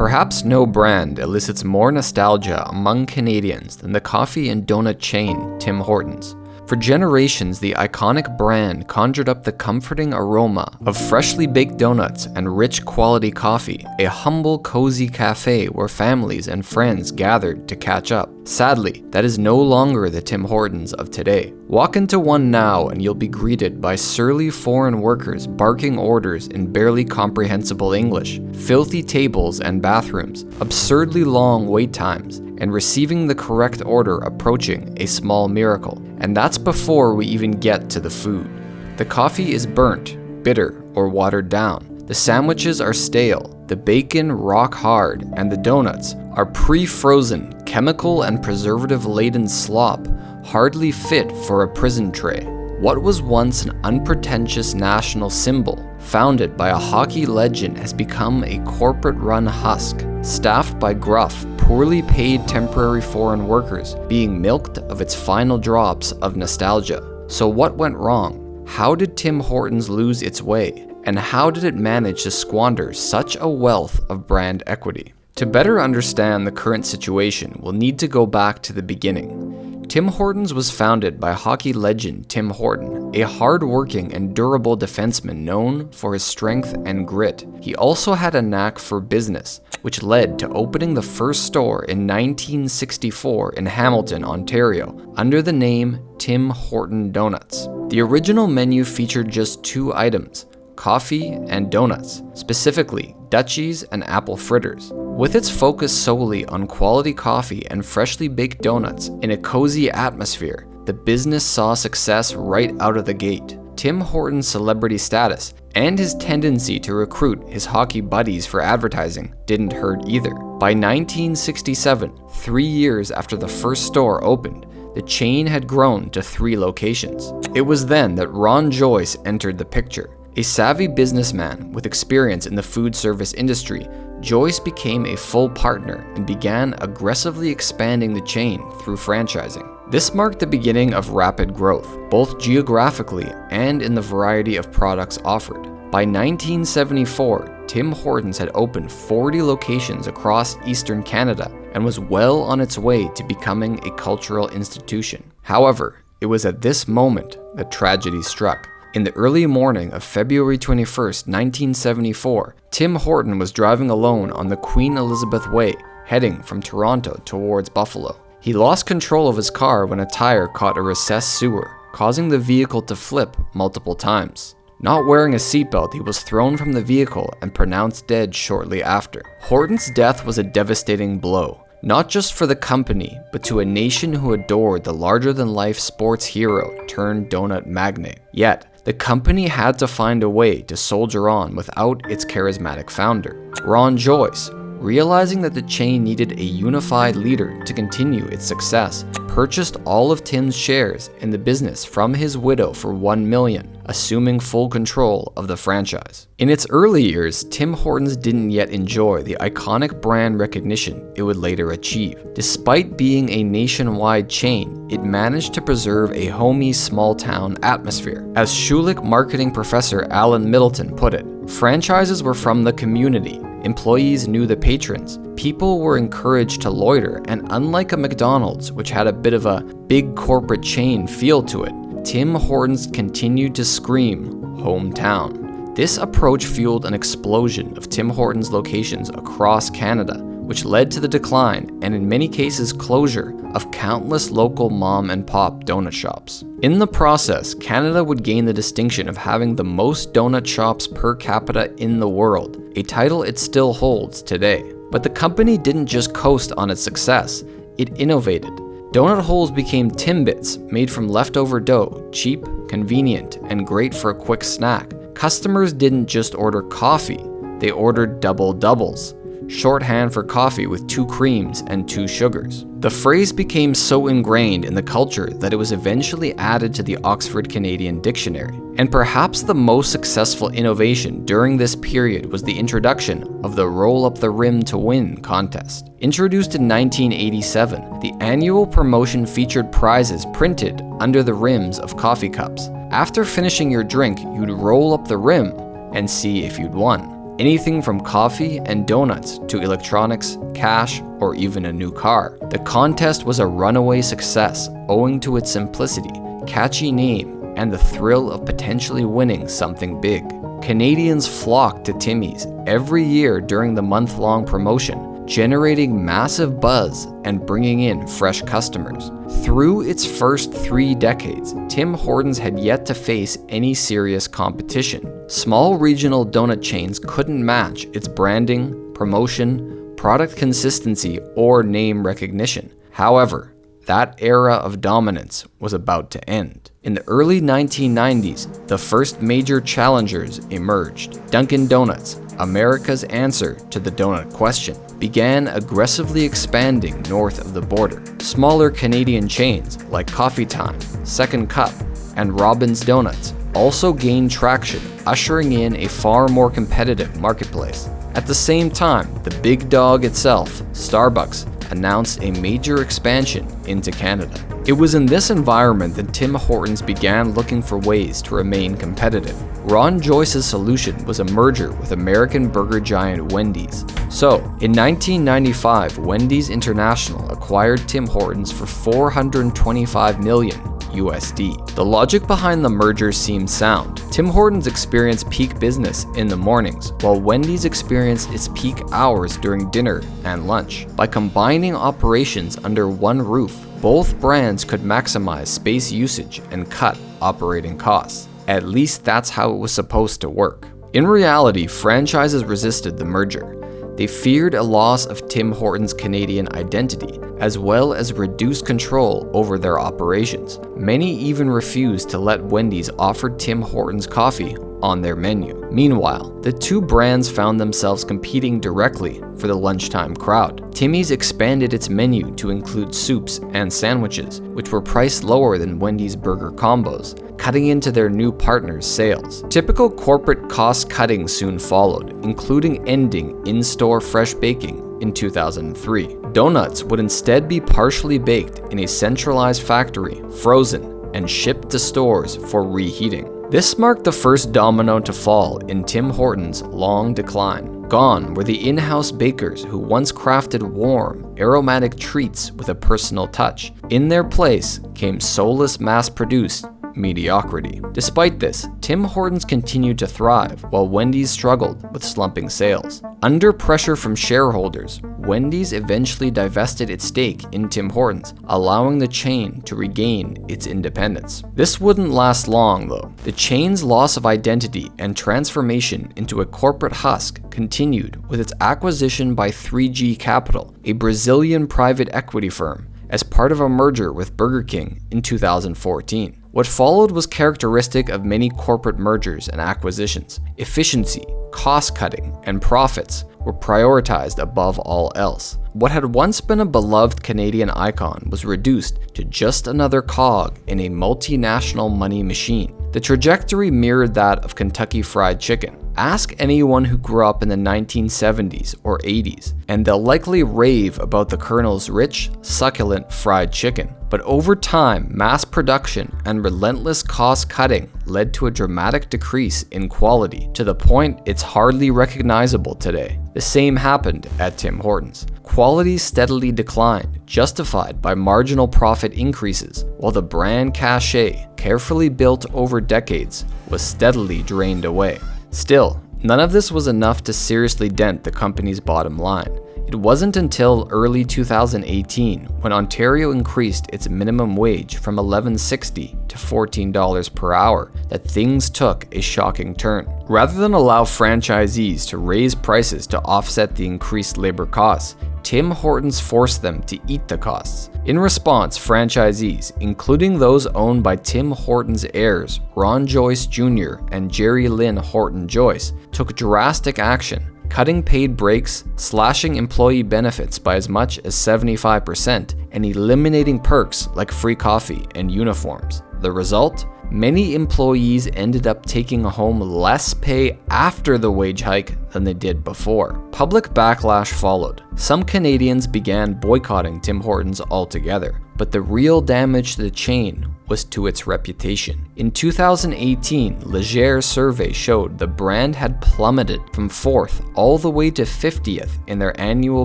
Perhaps no brand elicits more nostalgia among Canadians than the coffee and donut chain Tim Hortons. For generations, the iconic brand conjured up the comforting aroma of freshly baked donuts and rich quality coffee, a humble, cozy cafe where families and friends gathered to catch up. Sadly, that is no longer the Tim Hortons of today. Walk into one now and you'll be greeted by surly foreign workers barking orders in barely comprehensible English, filthy tables and bathrooms, absurdly long wait times, and receiving the correct order approaching a small miracle. And that's before we even get to the food. The coffee is burnt, bitter, or watered down. The sandwiches are stale, the bacon rock hard, and the donuts are pre-frozen, chemical and preservative-laden slop, hardly fit for a prison tray. What was once an unpretentious national symbol, founded by a hockey legend, has become a corporate-run husk, staffed by gruff, poorly paid temporary foreign workers, being milked of its final drops of nostalgia. So what went wrong? How did Tim Hortons lose its way? And how did it manage to squander such a wealth of brand equity? To better understand the current situation, we'll need to go back to the beginning. Tim Hortons was founded by hockey legend Tim Horton, a hard-working and durable defenseman known for his strength and grit. He also had a knack for business, which led to opening the first store in 1964 in Hamilton, Ontario, under the name Tim Horton Donuts. The original menu featured just two items: coffee and donuts, specifically Dutchies and apple fritters. With its focus solely on quality coffee and freshly baked donuts in a cozy atmosphere, the business saw success right out of the gate. Tim Horton's celebrity status and his tendency to recruit his hockey buddies for advertising didn't hurt either. By 1967, 3 years after the first store opened, the chain had grown to 3 locations. It was then that Ron Joyce entered the picture. A savvy businessman with experience in the food service industry, Joyce became a full partner and began aggressively expanding the chain through franchising. This marked the beginning of rapid growth, both geographically and in the variety of products offered. By 1974, Tim Hortons had opened 40 locations across Eastern Canada and was well on its way to becoming a cultural institution. However, it was at this moment that tragedy struck. In the early morning of February 21st, 1974, Tim Horton was driving alone on the Queen Elizabeth Way, heading from Toronto towards Buffalo. He lost control of his car when a tire caught a recessed sewer, causing the vehicle to flip multiple times. Not wearing a seatbelt, he was thrown from the vehicle and pronounced dead shortly after. Horton's death was a devastating blow, not just for the company, but to a nation who adored the larger-than-life sports hero turned donut magnate. Yet, the company had to find a way to soldier on without its charismatic founder. Ron Joyce, realizing that the chain needed a unified leader to continue its success, purchased all of Tim's shares in the business from his widow for $1 million, assuming full control of the franchise. In its early years, Tim Hortons didn't yet enjoy the iconic brand recognition it would later achieve. Despite being a nationwide chain, it managed to preserve a homey small-town atmosphere. As Schulich marketing professor Alan Middleton put it, franchises were from the community. Employees knew the patrons. People were encouraged to loiter, and unlike a McDonald's, which had a bit of a big corporate chain feel to it, Tim Hortons continued to scream hometown. This approach fueled an explosion of Tim Hortons locations across Canada, which led to the decline and in many cases closure of countless local mom and pop donut shops. In the process, Canada would gain the distinction of having the most donut shops per capita in the world, a title it still holds today. But the company didn't just coast on its success, it innovated. Donut holes became Timbits, made from leftover dough, cheap, convenient, and great for a quick snack. Customers didn't just order coffee, they ordered double doubles, shorthand for coffee with 2 creams and 2 sugars. The phrase became so ingrained in the culture that it was eventually added to the Oxford Canadian Dictionary. And perhaps the most successful innovation during this period was the introduction of the Roll Up the Rim to Win contest. Introduced in 1987, the annual promotion featured prizes printed under the rims of coffee cups. After finishing your drink, you'd roll up the rim and see if you'd won. anything from coffee and donuts to electronics, cash, or even a new car. The contest was a runaway success owing to its simplicity, catchy name, and the thrill of potentially winning something big. Canadians flocked to Timmy's every year during the month-long promotion, generating massive buzz and bringing in fresh customers. Through its first 3 decades, Tim Hortons had yet to face any serious competition. Small regional donut chains couldn't match its branding, promotion, product consistency, or name recognition. However, that era of dominance was about to end. In the early 1990s, the first major challengers emerged. Dunkin' Donuts, America's answer to the donut question, began aggressively expanding north of the border. Smaller Canadian chains like Coffee Time, Second Cup, and Robin's Donuts also gained traction, ushering in a far more competitive marketplace. At the same time, the big dog itself, Starbucks, announced a major expansion into Canada. It was in this environment that Tim Hortons began looking for ways to remain competitive. Ron Joyce's solution was a merger with American burger giant Wendy's. So, in 1995, Wendy's International acquired Tim Hortons for $425 million USD. The logic behind the merger seemed sound. Tim Hortons experienced peak business in the mornings, while Wendy's experienced its peak hours during dinner and lunch. By combining operations under one roof, both brands could maximize space usage and cut operating costs. At least that's how it was supposed to work. In reality, franchises resisted the merger. They feared a loss of Tim Hortons' Canadian identity, as well as reduced control over their operations. Many even refused to let Wendy's offer Tim Hortons coffee on their menu. Meanwhile, the two brands found themselves competing directly for the lunchtime crowd. Timmy's expanded its menu to include soups and sandwiches, which were priced lower than Wendy's burger combos, cutting into their new partners' sales. Typical corporate cost-cutting soon followed, including ending in-store fresh baking in 2003. Donuts would instead be partially baked in a centralized factory, frozen, and shipped to stores for reheating. This marked the first domino to fall in Tim Hortons' long decline. Gone were the in-house bakers who once crafted warm, aromatic treats with a personal touch. In their place came soulless mass-produced mediocrity. Despite this, Tim Hortons continued to thrive, while Wendy's struggled with slumping sales. Under pressure from shareholders, Wendy's eventually divested its stake in Tim Hortons, allowing the chain to regain its independence. This wouldn't last long, though. The chain's loss of identity and transformation into a corporate husk continued with its acquisition by 3G Capital, a Brazilian private equity firm, as part of a merger with Burger King in 2014. What followed was characteristic of many corporate mergers and acquisitions. Efficiency, cost-cutting, and profits were prioritized above all else. What had once been a beloved Canadian icon was reduced to just another cog in a multinational money machine. The trajectory mirrored that of Kentucky Fried Chicken. Ask anyone who grew up in the 1970s or 80s, and they'll likely rave about the Colonel's rich, succulent fried chicken. But over time, mass production and relentless cost-cutting led to a dramatic decrease in quality, to the point it's hardly recognizable today. The same happened at Tim Hortons. Quality steadily declined, justified by marginal profit increases, while the brand cachet, carefully built over decades, was steadily drained away. Still, none of this was enough to seriously dent the company's bottom line. It wasn't until early 2018 when Ontario increased its minimum wage from $11.60 to $14 per hour that things took a shocking turn. Rather than allow franchisees to raise prices to offset the increased labor costs, Tim Hortons forced them to eat the costs. In response, franchisees, including those owned by Tim Hortons heirs Ron Joyce Jr. and Jerry Lynn Horton Joyce, took drastic action, cutting paid breaks, slashing employee benefits by as much as 75%, and eliminating perks like free coffee and uniforms. The result? Many employees ended up taking home less pay after the wage hike than they did before. Public backlash followed. Some Canadians began boycotting Tim Hortons altogether, but but the real damage to the chain was to its reputation. In 2018, Leger's survey showed the brand had plummeted from 4th all the way to 50th in their annual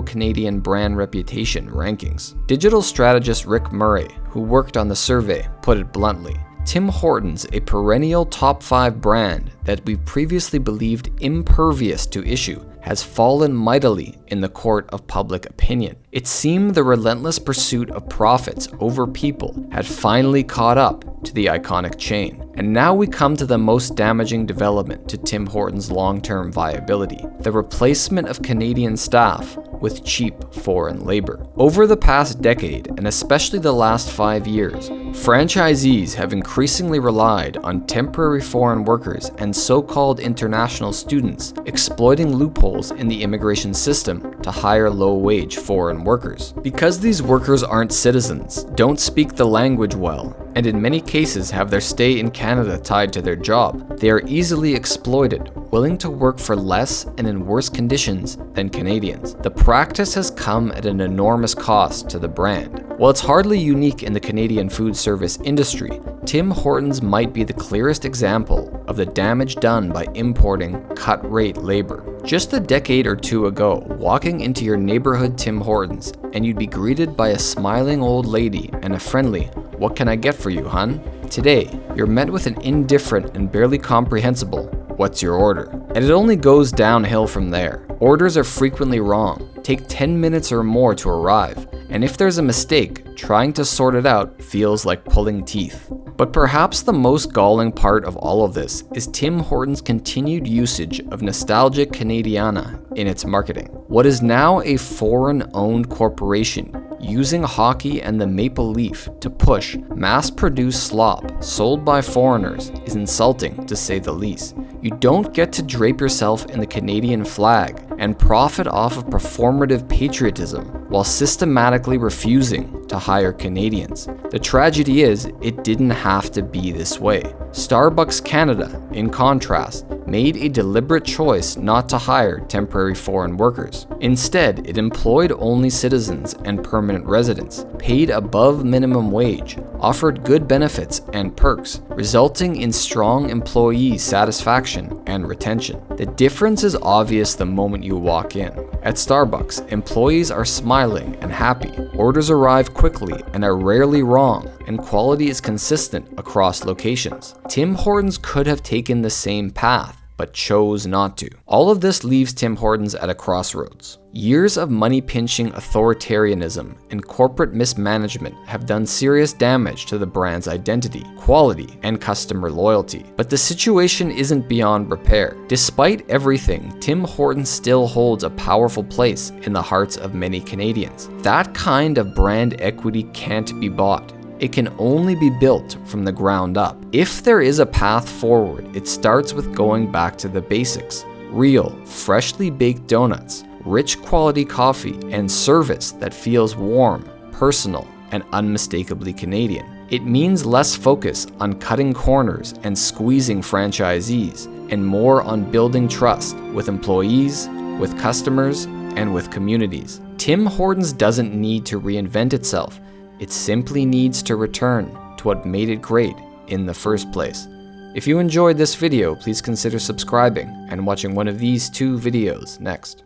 Canadian brand reputation rankings. Digital strategist Rick Murray, who worked on the survey, put it bluntly: Tim Hortons, a perennial top 5 brand that we previously believed impervious to issue, has fallen mightily in the court of public opinion. It seemed the relentless pursuit of profits over people had finally caught up to the iconic chain. And now we come to the most damaging development to Tim Hortons' long-term viability: the replacement of Canadian staff with cheap foreign labor. Over the past decade, and especially the last 5 years, franchisees have increasingly relied on temporary foreign workers and so-called international students, exploiting loopholes in the immigration system to hire low-wage foreign workers. Because these workers aren't citizens, don't speak the language well, and in many cases have their stay in Canada tied to their job, they are easily exploited, willing to work for less and in worse conditions than Canadians. The practice has come at an enormous cost to the brand. While it's hardly unique in the Canadian food service industry, Tim Hortons might be the clearest example of the damage done by importing cut-rate labor. Just a decade or two ago, walking into your neighborhood Tim Hortons, and you'd be greeted by a smiling old lady and a friendly, "What can I get for you, hun?" Today, you're met with an indifferent and barely comprehensible, "What's your order?" And it only goes downhill from there. Orders are frequently wrong, take 10 minutes or more to arrive, and if there's a mistake, trying to sort it out feels like pulling teeth. But perhaps the most galling part of all of this is Tim Hortons' continued usage of nostalgic Canadiana in its marketing. What is now a foreign-owned corporation using hockey and the maple leaf to push mass-produced slop sold by foreigners is insulting, to say the least. You don't get to drape yourself in the Canadian flag and profit off of performative patriotism while systematically refusing to hire Canadians. The tragedy is, it didn't have to be this way. Starbucks Canada, in contrast, made a deliberate choice not to hire temporary foreign workers. Instead, it employed only citizens and permanent residents, paid above minimum wage, offered good benefits and perks, resulting in strong employee satisfaction and retention. The difference is obvious the moment you walk in. At Starbucks, employees are smiling and happy, orders arrive quickly and are rarely wrong, and quality is consistent across locations. Tim Hortons could have taken the same path, but chose not to. All of this leaves Tim Hortons at a crossroads. Years of money-pinching authoritarianism and corporate mismanagement have done serious damage to the brand's identity, quality, and customer loyalty. But the situation isn't beyond repair. Despite everything, Tim Hortons still holds a powerful place in the hearts of many Canadians. That kind of brand equity can't be bought. It can only be built from the ground up. If there is a path forward, it starts with going back to the basics: real, freshly baked donuts, rich quality coffee, and service that feels warm, personal, and unmistakably Canadian. It means less focus on cutting corners and squeezing franchisees, and more on building trust with employees, with customers, and with communities. Tim Hortons doesn't need to reinvent itself. It simply needs to return to what made it great in the first place. If you enjoyed this video, please consider subscribing and watching one of these 2 videos next.